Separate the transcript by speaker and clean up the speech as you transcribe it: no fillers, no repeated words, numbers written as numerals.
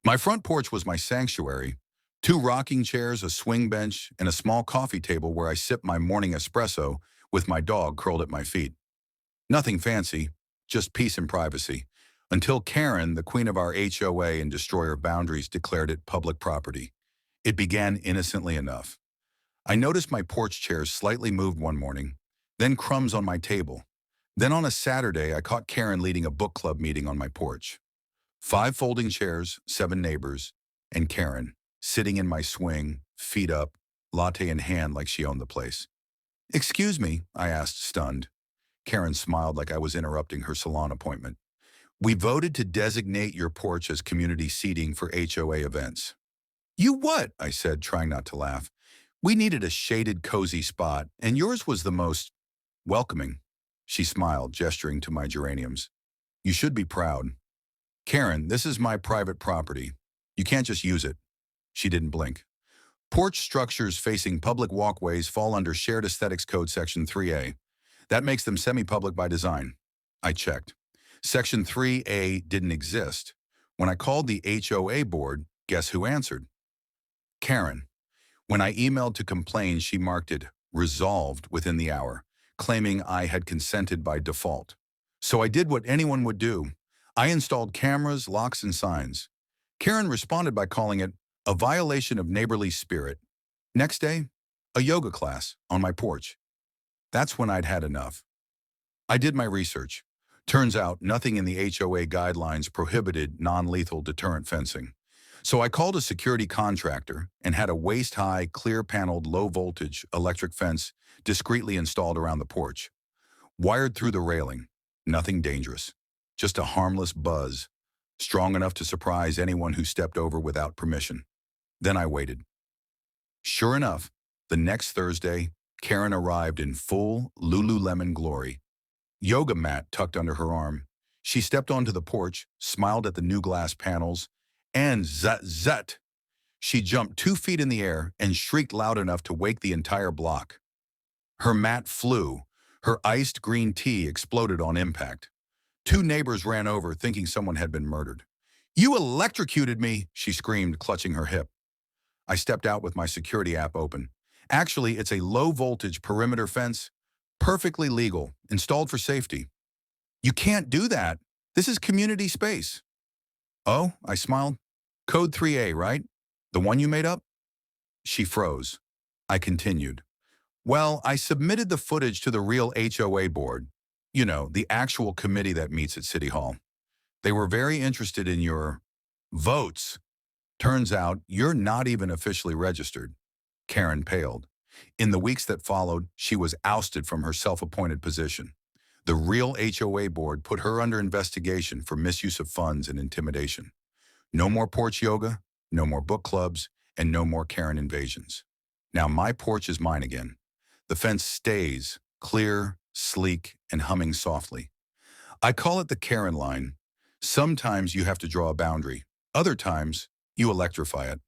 Speaker 1: My front porch was my sanctuary. Two rocking chairs, a swing bench, and a small coffee table where I sipped my morning espresso with my dog curled at my feet. Nothing fancy, just peace and privacy. Until Karen, the queen of our HOA and destroyer of boundaries, declared it public property. It began innocently enough. I noticed my porch chairs slightly moved one morning, then crumbs on my table. Then on a Saturday, I caught Karen leading a book club meeting on my porch. 5 folding chairs, 7 neighbors, and Karen, sitting in my swing, feet up, latte in hand like she owned the place. "Excuse me," I asked, stunned. Karen smiled like I was interrupting her salon appointment. "We voted to designate your porch as community seating for HOA events." "You what?" I said, trying not to laugh. "We needed a shaded, cozy spot, and yours was the most welcoming." She smiled, gesturing to my geraniums. "You should be proud." "Karen, this is my private property. You can't just use it." She didn't blink. "Porch structures facing public walkways fall under Shared Aesthetics Code Section 3A. That makes them semi-public by design." I checked. Section 3A didn't exist. When I called the HOA board, guess who answered? Karen. When I emailed to complain, she marked it resolved within the hour, claiming I had consented by default. So I did what anyone would do. I installed cameras, locks, and signs. Karen responded by calling it a violation of neighborly spirit. Next day, a yoga class on my porch. That's when I'd had enough. I did my research. Turns out nothing in the HOA guidelines prohibited non-lethal deterrent fencing. So I called a security contractor and had a waist-high, clear-paneled, low-voltage electric fence discreetly installed around the porch. Wired through the railing. Nothing dangerous. Just a harmless buzz, strong enough to surprise anyone who stepped over without permission. Then I waited. Sure enough, the next Thursday, Karen arrived in full Lululemon glory. Yoga mat tucked under her arm. She stepped onto the porch, smiled at the new glass panels, and zut! She jumped 2 feet in the air and shrieked loud enough to wake the entire block. Her mat flew. Her iced green tea exploded on impact. 2 neighbors ran over, thinking someone had been murdered. "You electrocuted me!" she screamed, clutching her hip. I stepped out with my security app open. Actually, it's a low-voltage perimeter fence, perfectly legal, installed for safety. "You can't do that. This is community space." "Oh," I smiled. "Code 3A, right? The one you made up?" She froze. I continued. "Well, I submitted the footage to the real HOA board. You know, the actual committee that meets at City Hall. They were very interested in your votes. Turns out you're not even officially registered." Karen paled. In the weeks that followed, she was ousted from her self-appointed position. The real HOA board put her under investigation for misuse of funds and intimidation. No more porch yoga, no more book clubs, and no more Karen invasions. Now my porch is mine again. The fence stays, clear, sleek, and humming softly. I call it the Karen line. Sometimes you have to draw a boundary. Other times, you electrify it.